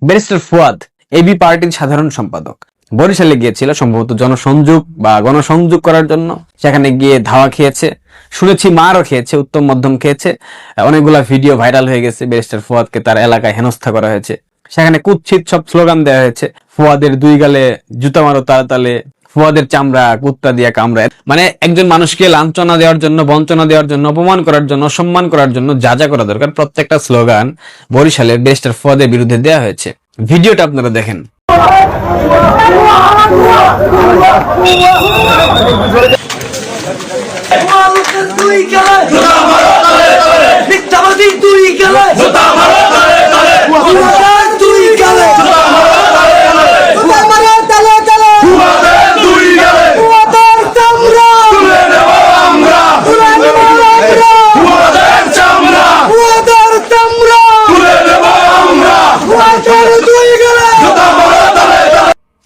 Barrister Fuad AB পার্টির সাধারণ সম্পাদক বরিশালে গিয়েছিল সম্ভবত জনসংযোগ বা গণসংযোগ করার জন্য। সেখানে গিয়ে ধাওয়া খেয়েছে, শুনেছি মারও খেয়েছে, উত্তম মধ্যম খেয়েছে। অনেকগুলা ভিডিও ভাইরাল হয়ে গেছে। ব্যারিস্টার ফুয়াদকে তার এলাকায় হেনস্থা করা হয়েছে। সেখানে কুৎসিত সব স্লোগান দেওয়া হয়েছে, ফুয়াদের দুই গালে জুতা মারো তালে, ফুয়াদের চামড়া কুত্তা দিয়া কামড়ায়। মানে একজন মানুষকে লাঞ্ছনা দেওয়ার জন্য, বঞ্চনা দেওয়ার জন্য, অপমান করার জন্য, সম্মান করার জন্য যা যা করা দরকার প্রত্যেকটা স্লোগান বরিশালের ব্যারিস্টার ফুয়াদের বিরুদ্ধে দেওয়া হয়েছে। ভিডিওটা আপনারা দেখেন।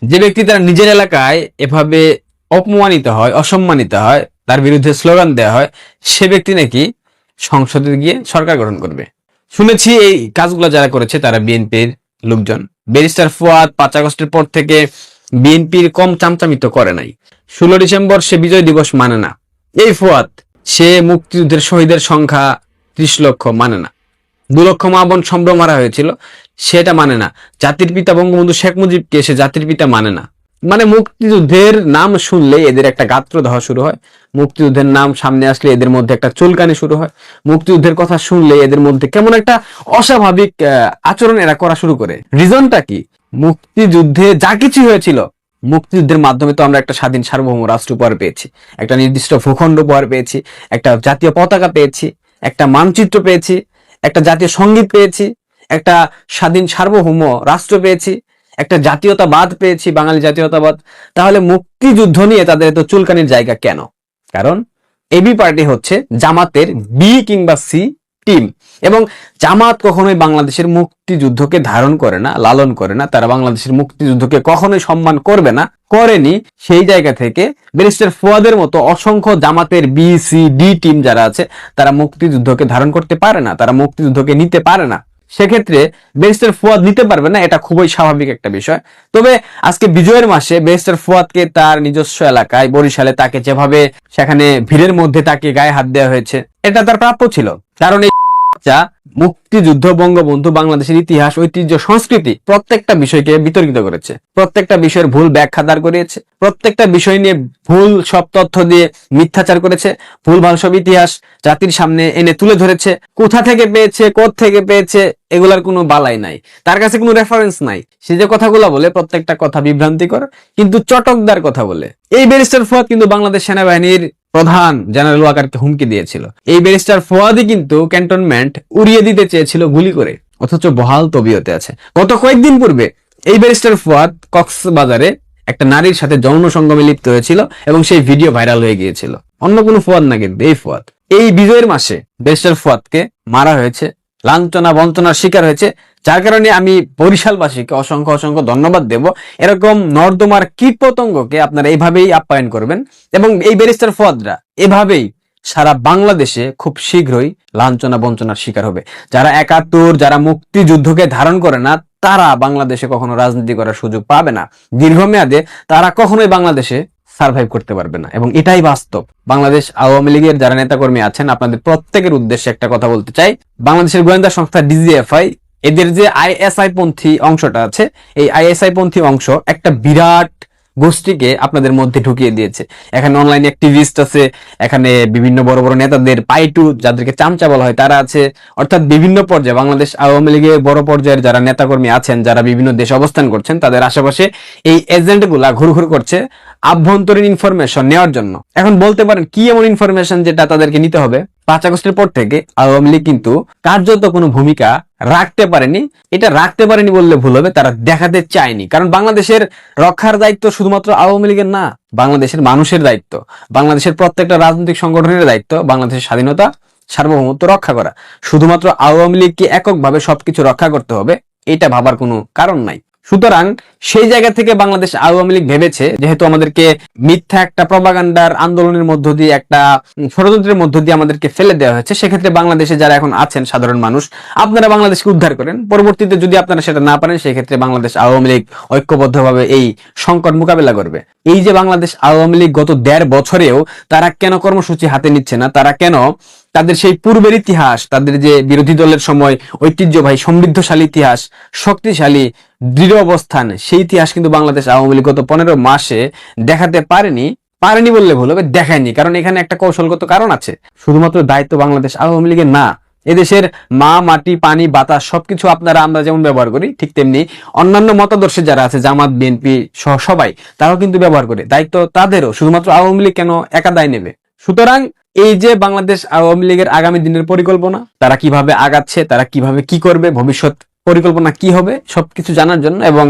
যে ব্যক্তি তার নিজের এলাকায় এভাবে অপমানিত হয়, অসম্মানিত হয়, তার বিরুদ্ধে স্লোগান দেওয়া হয়, সে ব্যক্তি নাকি সংসদে গিয়ে সরকার গঠন করবে। শুনেছি এই কাজগুলো যারা করেছে তারা বিএনপির লোকজন। ব্যারিস্টার ফুয়াদ 5 আগস্টের পর থেকে বিএনপির কম চামচামিত করে নাই। 16 ডিসেম্বর সে বিজয় দিবস মানে না। এই ফুয়াদ সে মুক্তিযুদ্ধের শহীদের সংখ্যা 30 লক্ষ মানে না। 2 লক্ষ মা বোন সম্ভ্রম মারা হয়েছিল সেটা মানে না। জাতির পিতা বঙ্গবন্ধু শেখ মুজিবকে সে জাতির পিতা মানে না। মানে মুক্তিযুদ্ধের নাম শুনলে এদের একটা গাত্রদাহ শুরু হয়, মুক্তিযুদ্ধের নাম সামনে আসলে এদের মধ্যে একটা চুলকানি শুরু হয়, মুক্তিযুদ্ধের কথা শুনলে এদের মধ্যে কেমন একটা অস্বাভাবিক আচরণ এরা করা শুরু করে। রিজনটা কি? মুক্তিযুদ্ধে যা কিছু হয়েছিল, মুক্তিযুদ্ধের মাধ্যমে তো আমরা একটা স্বাধীন সার্বভৌম রাষ্ট্র উপহার পেয়েছি, একটা নির্দিষ্ট ভূখণ্ড উপহার পেয়েছি, একটা জাতীয় পতাকা পেয়েছি, একটা মানচিত্র পেয়েছি, একটা জাতীয় সঙ্গীত পেয়েছি, একটা স্বাধীন সার্বভৌম রাষ্ট্র পেয়েছি, একটা জাতীয়তাবাদ পেয়েছি, বাঙালি জাতীয়তাবাদ। তাহলে মুক্তিযুদ্ধ নিয়ে তাদের এত চুলকানির জায়গা কেন? কারণ এবি পার্টি হচ্ছে জামাতের বি কিংবা সি টিম, এবং জামাত কখনোই বাংলাদেশের মুক্তিযুদ্ধকে ধারণ করে না, লালন করে না। তারা বাংলাদেশের মুক্তিযুদ্ধকে কখনোই সম্মান করবে না, করেনি। সেই জায়গা থেকে ব্যারিস্টার ফুয়াদের মতো অসংখ্য জামাতের বি সি ডি টিম যারা আছে তারা মুক্তিযুদ্ধকে ধারণ করতে পারে না, তারা মুক্তিযুদ্ধকে নিতে পারে না। সেক্ষেত্রে ব্যারিস্টার ফুয়াদ নিতে পারবে না, এটা খুবই স্বাভাবিক একটা বিষয়। তবে আজকে বিজয়ের মাসে ব্যারিস্টার ফুয়াদকে তার নিজস্ব এলাকায় বরিশালে তাকে যেভাবে সেখানে ভিড়ের মধ্যে তাকে গায়ে হাত দেওয়া হয়েছে, এটা তার প্রাপ্য ছিল। কারণ এই মুক্তিযুদ্ধ, বঙ্গবন্ধু, বাংলাদেশের ইতিহাস, ঐতিহ্য, সংস্কৃতি প্রত্যেকটা বিষয়কে বিতর্কিত করেছে, প্রত্যেকটা বিষয়ের ভুল ব্যাখ্যা দাঁড় করিয়েছে, প্রত্যেকটা বিষয় নিয়ে ভুল সব তথ্য দিয়ে মিথ্যাচার করেছে, ভুলভাল সব ইতিহাস জাতির সামনে এনে তুলে ধরেছে। কোথা থেকে পেয়েছে, থেকে পেয়েছে, এগুলার কোনো বালাই নাই, তার কাছে কোনো রেফারেন্স নাই। সে যে কথাগুলো বলে প্রত্যেকটা কথা বিভ্রান্তিকর, কিন্তু চটকদার কথা বলে। এই ব্যারিস্টার ফুয়াদ কিন্তু বাংলাদেশ সেনাবাহিনীর প্রধান জেনারেল ওয়াকারকে হুমকি দিয়েছিল। এই ব্যারিস্টার ফুয়াদই কিন্তু ক্যান্টনমেন্ট উড়িয়ে দিতে চেয়েছিল গুলি করে, অথচ বহাল তবিয়তে আছে। গত কয়েকদিন পূর্বে এই ব্যারিস্টার ফুয়াদ কক্সবাজারে একটা নারীর সাথে যৌন সঙ্গমে লিপ্ত হয়েছিল এবং সেই ভিডিও ভাইরাল হয়ে গিয়েছিল। অন্য কোনো ফুয়াদ না, কিন্তু এই ফুয়াদ। এই বিজয়ের মাসে ব্যারিস্টার ফুয়াদকে মারা হয়েছে, লাঞ্ছনা বঞ্চনার শিকার হয়েছে, যার কারণে আমি বরিশালবাসীকে অসংখ্য অসংখ্য ধন্যবাদ দেব। এরকম নর্দমার কীটপতঙ্গকে আপনারা এইভাবেই আপ্যায়ন করবেন, এবং এই ব্যারিস্টার ফুয়াদরা এভাবেই সারা বাংলাদেশে খুব শীঘ্রই লাঞ্ছনা বঞ্চনার শিকার হবে। যারা 71, যারা মুক্তিযুদ্ধকে ধারণ করে না, তারা বাংলাদেশে কখনো রাজনীতি করার সুযোগ পাবে না। দীর্ঘমেয়াদে তারা কখনোই বাংলাদেশে সার্ভাইভ করতে পারবে না, এবং এটাই বাস্তব। বাংলাদেশ আওয়ামী লীগের যারা নেতাকর্মী আছেন, আপনাদের প্রত্যেকের উদ্দেশ্যে একটা কথা বলতে চাই। বাংলাদেশের গোয়েন্দা সংস্থা ডিজিএফআই এদের যে আইএসআই পন্থী অংশটা আছে, এই আইএসআই পন্থী অংশ একটা বিরাট গোষ্ঠীকে আপনাদের মধ্যে ঢুকিয়ে দিয়েছে। এখানে অনলাইন অ্যাক্টিভিস্ট আছে, এখানে বিভিন্ন বড় বড় নেতাদের পাইটু, যাদেরকে চামচা বলা হয়, তারা আছে। অর্থাৎ বিভিন্ন পর্যায়ে বাংলাদেশ আওয়ামী লীগের বড় পর্যায়ের যারা নেতাকর্মী আছেন, যারা বিভিন্ন দেশে অবস্থান করছেন, তাদের আশেপাশে এই এজেন্টগুলা ঘুরঘুর করছে আভ্যন্তরীণ ইনফরমেশন নেওয়ার জন্য। এখন বলতে পারেন কি এমন ইনফরমেশন যেটা তাদেরকে নিতে হবে? 5 আগস্টের পর থেকে আওয়ামী লীগ কিন্তু কার্যত কোনো ভূমিকা রাখতে পারেনি। এটা রাখতে পারেনি বললে ভুল হবে, তারা দেখাতে চায়নি। কারণ বাংলাদেশের রক্ষার দায়িত্ব শুধুমাত্র আওয়ামী লীগের না, বাংলাদেশের মানুষের দায়িত্ব, বাংলাদেশের প্রত্যেকটা রাজনৈতিক সংগঠনের দায়িত্ব বাংলাদেশের স্বাধীনতা সার্বভৌমত্ব রক্ষা করা। শুধুমাত্র আওয়ামী লীগকে এককভাবে সবকিছু রক্ষা করতে হবে এটা ভাবার কোনো কারণ নাই। সুতরাং সেই জায়গা থেকে বাংলাদেশ আওয়ামী লীগ ভেবেছে, যেহেতু আমাদেরকে মিথ্যা একটা প্রপাগান্ডার আন্দোলনের মধ্য দিয়ে, একটা ষড়যন্ত্রের মধ্য দিয়ে আমাদেরকে ফেলে দেওয়া হয়েছে, সেক্ষেত্রে বাংলাদেশে যারা এখন আছেন সাধারণ মানুষ, আপনারা বাংলাদেশকে উদ্ধার করেন। পরবর্তীতে যদি আপনারা সেটা না পারেন, সেক্ষেত্রে বাংলাদেশ আওয়ামী লীগ ঐক্যবদ্ধভাবে এই সংকট মোকাবেলা করবে। এই যে বাংলাদেশ আওয়ামী লীগ গত 1.5 বছরেও তারা কেন কর্মসূচি হাতে নিচ্ছে না, তারা কেন তাদের সেই পূর্বের ইতিহাস, তাদের যে বিরোধী দলের সময় ঐতিহ্যবাহী সমৃদ্ধশালী ইতিহাস, শক্তিশালী দৃঢ় অবস্থান, সেই ইতিহাস কিন্তু বাংলাদেশ আওয়ামী লীগ গত 15 মাসে দেখাতে পারেনি বললে ভুল হবে, দেখায়নি। কারণ এখানে একটা কৌশলগত কারণ আছে। শুধুমাত্র দায়িত্ব বাংলাদেশ আওয়ামী লীগের না, এদেশের মা, মাটি, পানি, বাতাস সবকিছু আমরা যেমন ব্যবহার করি, ঠিক তেমনি অন্যান্য মতাদর্শে যারা আছে, জামাত, বিএনপি সহ সবাই, তারাও কিন্তু ব্যবহার করে। দায়িত্ব তাদেরও, শুধুমাত্র আওয়ামী লীগ কেন একা দায় নেবে? সুতরাং এই যে বাংলাদেশ আওয়ামী লীগের আগামী দিনের পরিকল্পনা, তারা কিভাবে আগাচ্ছে, তারা কিভাবে কি করবে, ভবিষ্যৎ পরিকল্পনা কি হবে, সবকিছু জানার জন্য, এবং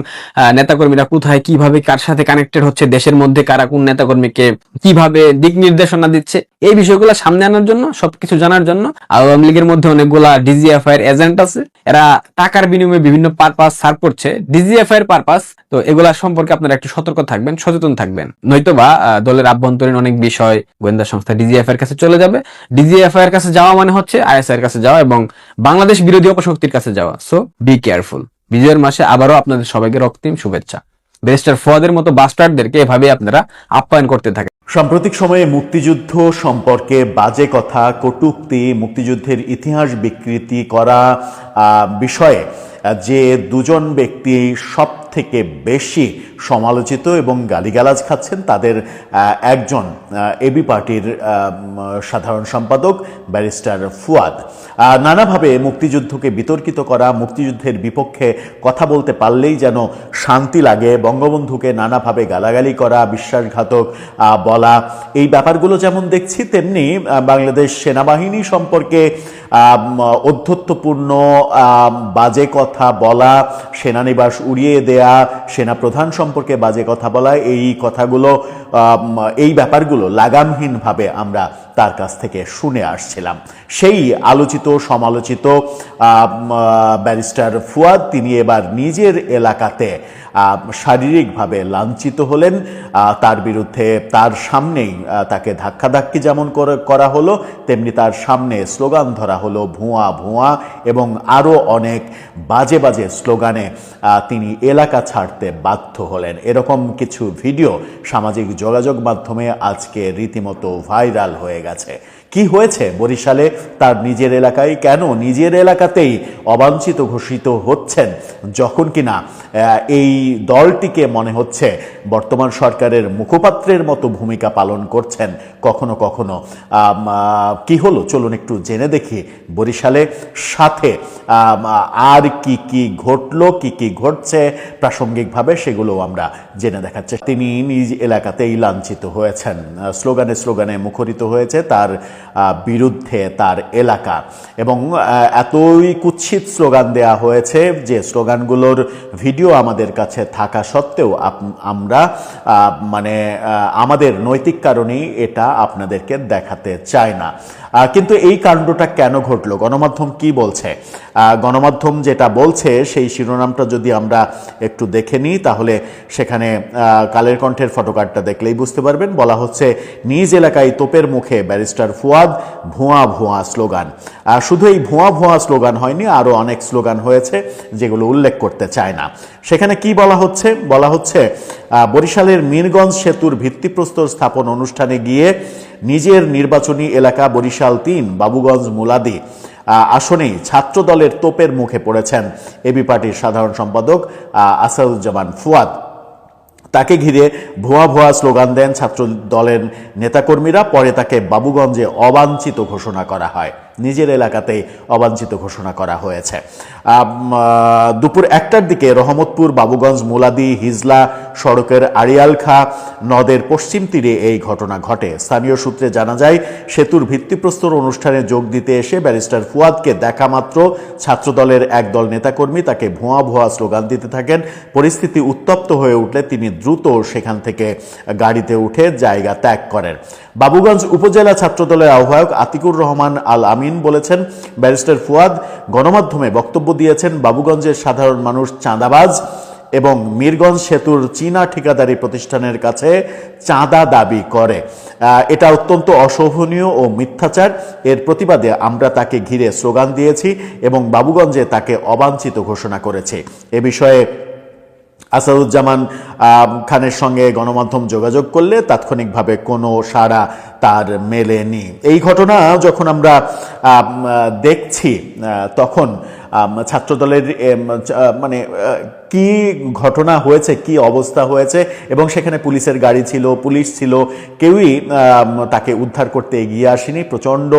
নেতাকর্মীরা কোথায় কিভাবে কার সাথে কানেক্টেড হচ্ছে, দেশের মধ্যে কারা কোন নেতাকর্মীকে কিভাবে দিক নির্দেশনা দিচ্ছে, এই বিষয়গুলো সামনে আনার জন্য, সবকিছু জানার জন্য আওয়ামী লীগের মধ্যে অনেকগুলা ডিজিএফআই এর এজেন্ট আছে। এরা টাকার বিনিময়ে বিভিন্ন পারপাস সার্ভ করছে, ডিজিএফআই এর পারপাস। তো এগুলা সম্পর্কে আপনারা একটু সতর্ক থাকবেন, সচেতন থাকবেন, নয়তোবা দলের আভ্যন্তরীণ অনেক বিষয় গোয়েন্দা সংস্থা ডিজিএফআই এর কাছে চলে যাবে। ডিজিএফআই এর কাছে যাওয়া মানে হচ্ছে আইএসআই এর কাছে যাওয়া এবং বাংলাদেশ বিরোধী অপশক্তির কাছে যাওয়া। So be careful. বিজয়ের মাসে আবারও আপনাদের সবাইকে রক্তিম শুভেচ্ছা। ব্যারিস্টার ফুয়াদের মতো বাস্টারদেরকে এভাবে আপনারা আপ্যায়ন করতে থাকেন। সাম্প্রতিক সময়ে মুক্তিযুদ্ধ সম্পর্কে বাজে কথা, কটূক্তি, মুক্তিযুদ্ধের ইতিহাস বিকৃতি করা বিষয়ে যে দুজন ব্যক্তি সব থেকে বেশি সমালোচিত এবং গালিগালাজ খাচ্ছেন, তাদের একজন এবি পার্টির সাধারণ সম্পাদক ব্যারিস্টার ফুয়াদ। নানাভাবে মুক্তিযুদ্ধকে বিতর্কিত করা, মুক্তিযুদ্ধের বিপক্ষে কথা বলতে পারলেই যেন শান্তি লাগে, বঙ্গবন্ধুকে নানাভাবে গালাগালি করা, বিশ্বাসঘাতক বলা, এই ব্যাপারগুলো যেমন দেখছি, তেমনি বাংলাদেশ সেনাবাহিনী সম্পর্কে অধ্যত্বপূর্ণ বাজে কথা বলা, সেনানিবাস উড়িয়ে দেয়া, সেনাপ্রধান সম্পর্কে বাজে কথা বলা, এই কথাগুলো, এই ব্যাপারগুলো লাগামহীনভাবে আমরা তার কাছ থেকে শুনে আসছিলাম। সেই আলোচিত সমালোচিত ব্যারিস্টার ফুয়াদ, তিনি এবার নিজের এলাকাতে শারীরিকভাবে লাঞ্ছিত হলেন। তার বিরুদ্ধে, তার সামনেই তাকে ধাক্কাধাক্কি যেমন করা হলো, তেমনি তার সামনে স্লোগান ধরা হলো, ভুয়া ভুয়া, এবং আরও অনেক বাজে বাজে স্লোগানে তিনি এলাকা ছাড়তে বাধ্য হলেন। এরকম কিছু ভিডিও সামাজিক যোগাযোগ মাধ্যমে আজকে রীতিমতো ভাইরাল হয়ে গেছে। কি হয়েছে বরিশালে তার নিজের এলাকায়? কেন নিজের এলাকাতেই অবাঞ্ছিত ঘোষিত হচ্ছেন, যখন কিনা এই দলটিকে মনে হচ্ছে বর্তমান সরকারের মুখপাত্রের মতো ভূমিকা পালন করছেন কখনো কখনো। কি হলো চলুন একটু জেনে দেখি বরিশালে, সাথে আর কি কি ঘটলো, কি কি ঘটছে প্রাসঙ্গিকভাবে, সেগুলো আমরা জেনে দেখাচ্ছি। তিনি নিজ এলাকাতেই লাঞ্ছিত হয়েছেন, স্লোগানে স্লোগানে মুখরিত হয়েছে তার বিরুদ্ধে তার এলাকা, এবং এতই কুৎসিত স্লোগান দেয়া হয়েছে যে স্লোগানগুলোর ভিডিও আমাদের কাছে থাকা সত্ত্বেও আমরা আমাদের নৈতিক কারণেই এটা আপনাদেরকে দেখাতে চাই না। কিন্তু এই কাণ্ডটা কেন ঘটলো, গণমাধ্যম কি বলছে? গণমাধ্যম যেটা বলছে সেই শিরোনামটা যদি আমরা একটু দেখে নিই, তাহলে সেখানে কালের কণ্ঠের ফটোকার্ডটা দেখলেই বুঝতে পারবেন। বলা হচ্ছে, নিজ এলাকায় তোপের মুখে ব্যারিস্টার ফুয়াদ, ভুয়া ভুয়া স্লোগান। শুধু এই ভুয়া ভুয়া স্লোগান হয়নি, আরও অনেক স্লোগান হয়েছে যেগুলো উল্লেখ করতে চায় না। সেখানে কি বলা হচ্ছে? বলা হচ্ছে, বরিশালের মিরগঞ্জ সেতুর ভিত্তিপ্রস্তর স্থাপন অনুষ্ঠানে গিয়ে নিজের নির্বাচনী এলাকা বরিশাল ৩ বাবুগঞ্জ মুলাদি আসনেই ছাত্র দলের তোপের মুখে পড়েছেন এবি পার্টির সাধারণ সম্পাদক আসাদুজ্জামান ফুয়াদ। তাকে ঘিরে ভুয়া ভুয়া স্লোগান দেন ছাত্র দলের নেতাকর্মীরা। পরে তাকে বাবুগঞ্জে অবাঞ্ছিত ঘোষণা করা হয়, নিজের এলাকাতেই অবাঞ্ছিত ঘোষণা করা হয়েছে। দুপুর 1টার দিকে রহমতপুর বাবুগঞ্জ মুলাদি হিজলা সড়কের আড়িয়ালখা নদের পশ্চিম তীরে এই ঘটনা ঘটে। স্থানীয় সূত্রে জানা যায়, সেতুর ভিত্তিপ্রস্তর অনুষ্ঠানে যোগ দিতে এসে ব্যারিস্টার ফুয়াদকে দেখা মাত্র ছাত্রদলের একদল নেতাকর্মী তাকে ভুয়া ভুয়া স্লোগান দিতে থাকেন। পরিস্থিতি উত্তপ্ত হয়ে উঠলে তিনি দ্রুত সেখান থেকে গাড়িতে উঠে জায়গা ত্যাগ করেন। বাবুগঞ্জ উপজেলা ছাত্রদলের আহ্বায়ক আতিকুর রহমান আল আমিন বলেছেন, ব্যারিস্টার ফুয়াদ গণমাধ্যমে বক্তব্য দিয়েছেন বাবুগঞ্জের সাধারণ মানুষ চাঁদাবাজ এবং মিরগঞ্জ সেতুর চীনা ঠিকাদারি প্রতিষ্ঠানের কাছে চাঁদা দাবি করে। এটা অত্যন্ত অশোভনীয় ও মিথ্যাচার। এর প্রতিবাদে আমরা তাকে ঘিরে স্লোগান দিয়েছি এবং বাবুগঞ্জে তাকে অবাঞ্ছিত ঘোষণা করেছি। এ বিষয়ে আসাদুজ্জামান খানের সঙ্গে গণমাধ্যম যোগাযোগ করলে তাৎক্ষণিকভাবে কোনো সাড়া তার মেলেনি। এই ঘটনা যখন আমরা দেখছি তখন ছাত্রদলের মানে কি ঘটনা হয়েছে, কি অবস্থা হয়েছে, এবং সেখানে পুলিশের গাড়ি ছিল, পুলিশ ছিল, কেউই তাকে উদ্ধার করতে এগিয়ে আসেনি। প্রচন্ড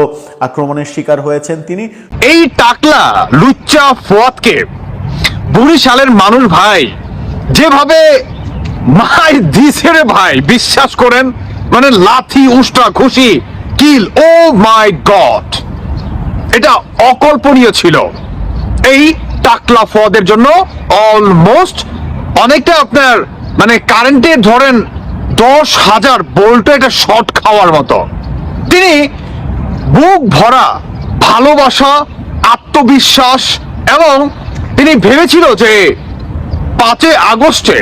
আক্রমণের শিকার হয়েছেন তিনি। এই টাকলা লুচ্চা ফুয়াদকে বরিশালের মানুষ ভাই যেভাবে মাই দিছে রে ভাই, বিশ্বাস করেন, মানে লাথি উষ্টা খুশি কিল, ও মাই গড, এটা অকল্পনীয় ছিল। এই টাকলা ফুয়াদের জন্য অলমোস্ট অনেকটা আপনার মানে কারেন্টের ধরেন 10,000 ভোল্টে এটা শর্ট খাওয়ার মতো। তিনি বুক ভরা ভালোবাসা, আত্মবিশ্বাস, এবং তিনি ভেবেছিল যে 5 আগস্টে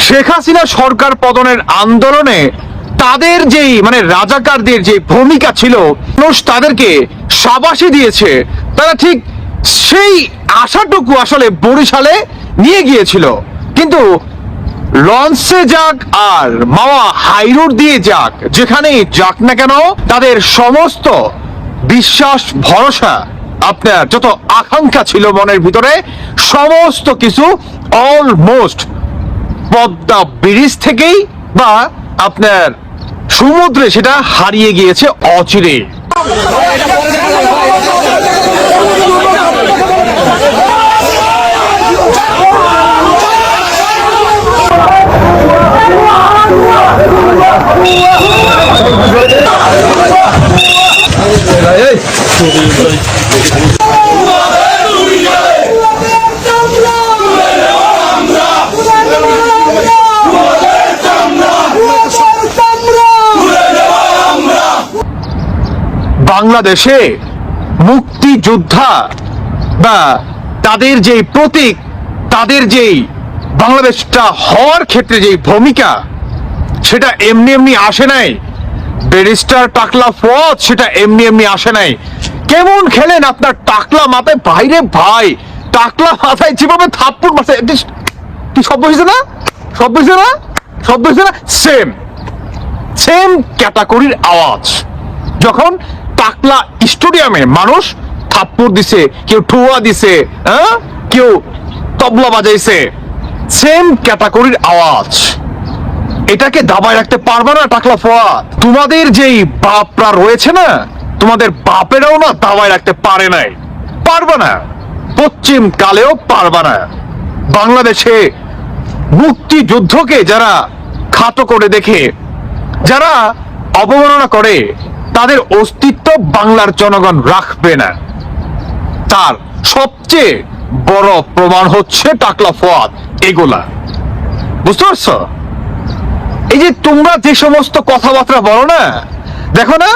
শেখ হাসিনা সরকার পতনের আন্দোলনে তাদের যেই মানে রাজাকারদের যে ভূমিকা ছিল, মানুষ তাদেরকে শাবাশি দিয়েছে, তারা ঠিক সেই আশাটুকু আসলে বরিশালে নিয়ে গিয়েছিল। কিন্তু লঞ্চে যাক আর মাওয়া হাইরোড দিয়ে যাক, যেখানেই যাক না কেন, তাদের সমস্ত বিশ্বাস, ভরসা, আপনার যত আকাঙ্ক্ষা ছিল মনের ভিতরে, সমস্ত কিছু অলমোস্ট পদ্মা ব্রিজ থেকেই বা আপনার সমুদ্রে সেটা হারিয়ে গিয়েছে অচিরে। বাংলাদেশে মুক্তিযোদ্ধা বা তাদের যে প্রতীক, তাদের যেই বাংলাদেশটা হওয়ার ক্ষেত্রে যে ভূমিকা, সেটা এমনি এমনি আসে নাই। ব্যারিস্টার টাকলা ফুয়াদ সেটা এমনি এমনি আসে নাই। কেমন খেলেন আপনার টাকলা মাথায়, বাইরে ভাই, টাকলা মাথায় যেভাবে থাপ্পড় মারছে, কি সব হয়েছে না, সব হয়েছে না, সব হয়েছে না, সেম সেম ক্যাটাগরির আওয়াজ। যখন টাকলা স্টেডিয়ামে মানুষ থাপ্পড় দিছে, কেউ ঠুয়া দিছে, কেউ তবলা বাজাইছে, সেম ক্যাটাগরির আওয়াজ। এটাকে দাবায় রাখতে পারবে না টাকলা ফুয়াদ। তোমাদের যেই বাপরা রয়েছে না, তোমাদের বাপেরাও না দাবায় রাখতে পারে নাই, পারবে না, পশ্চিম কালেও পারবে না। বাংলাদেশে মুক্তিযুদ্ধকে যারা খাটো করে দেখে, যারা অবমাননা করে, তাদের অস্তিত্ব বাংলার জনগণ রাখবে না। তার সবচেয়ে বড় প্রমাণ হচ্ছে টাকলা ফুয়াদ। এগুলা বুঝতে পারছো? এই যে তোমরা যে সমস্ত কথাবার্তা বলো না, দেখো না,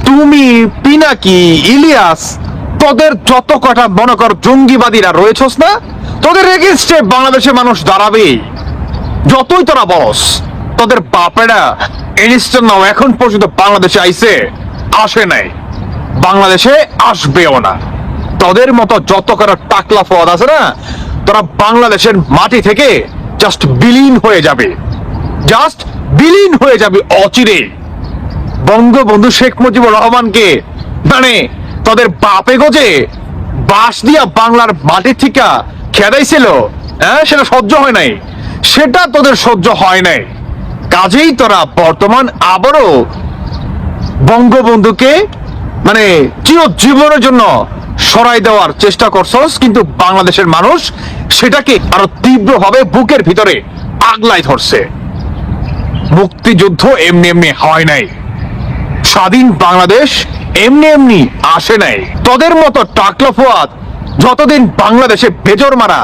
তুমি, পিনাকি, ইলিয়াস, তোদের যত কটা মনে কর জঙ্গিবাদীরা রয়েছস না, তোদের এগেইনস্টে বাংলাদেশের মানুষ দাঁড়াবে। যতই তোরা বস, তোদের বাপেরা ইনস্ট্যান্ট নাও এখন পর্যন্ত বাংলাদেশে আইছে, আসে নাই, বাংলাদেশে আসবেও না। তোদের মতো যত কটা টাকলা ফুয়াদ আছে না, তোরা বাংলাদেশের মাটি থেকে জাস্ট বিলীন হয়ে যাবে, জাস্ট বিলীন হয়ে যাবে অচিরে। বঙ্গবন্ধু শেখ মুজিবুর রহমানকে মানে তোদের বাপে গজে বাঁশ দিয়া বাংলার মাটি থেকে খেদাইছিল, সেটা সহ্য হয় নাই, সেটা তোদের সহ্য হয় নাই। কাজেই তোরা বর্তমান আবারও বঙ্গবন্ধুকে মানে চিরজীবনের জন্য সরাই দেওয়ার চেষ্টা করছস, কিন্তু বাংলাদেশের মানুষ সেটাকে আরো তীব্রভাবে বুকের ভিতরে আগলাই ধরছে। মুক্তিযুদ্ধ এমনি এমনি হয় নাই, স্বাধীন বাংলাদেশ এমনি এমনি আসে নাই। তোদের মতো টাকলা ফুয়াদ যতদিন বাংলাদেশে বেজর মারা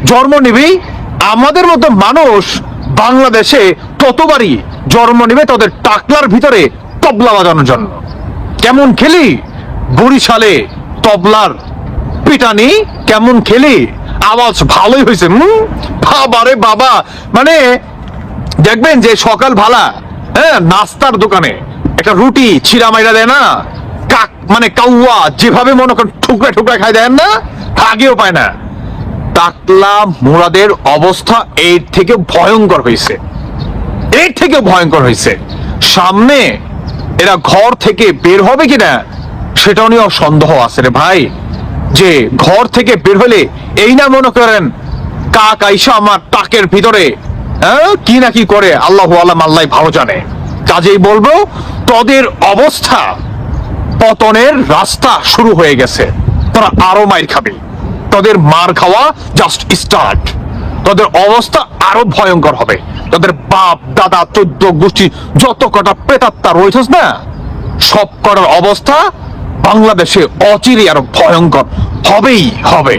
জন্ম নিবি, আমাদের মতো মানুষ বাংলাদেশে ততবারই জন্ম নিবে তোদের টাকলার ভিতরে তবলা বাজানোর জন্য। কেমন খেলি বরিশালে তবলার পিটানি, কেমন খেলি আওয়াজ ভালোই হয়েছে। বাবারে বাবা, মানে দেখবেন যে সকাল ভালা, হ্যাঁ, নাস্তার দোকানে একটা রুটি ছিঁড়া মাইরা দেয় না, কাক মানে কাউয়া যেভাবে মনে করেন ঠুকরা ঠুকরা খাই দেন না, আগেও পায় না। টাকলা মুরাদের অবস্থা এর থেকে ভয়ঙ্কর হয়েছে, এর থেকে ভয়ঙ্কর হয়েছে। সামনে এরা ঘর থেকে বের হবে কিনা সেটাও নিয়েও সন্দেহ আছে রে ভাই। যে ঘর থেকে বের হলে এই না মনে করেন কাক আইসা আমার টাকের ভিতরে কি না কি করে, আল্লাহ আলাম, আল্লাহ ভালো জানে। কাজেই বলবো তোদের অবস্থা, পতনের রাস্তা শুরু হয়ে গেছে, তারা আরো মার খাবে। তোদের মার খাওয়া জাস্ট স্টার্ট, তোদের অবস্থা আরো ভয়ঙ্কর হবে। তোদের বাপ দাদা 14 গোষ্ঠী যত কটা প্রেতাত্মা রয়েছে না, সব কটার অবস্থা বাংলাদেশে অচিরে আরো ভয়ঙ্কর হবেই হবে।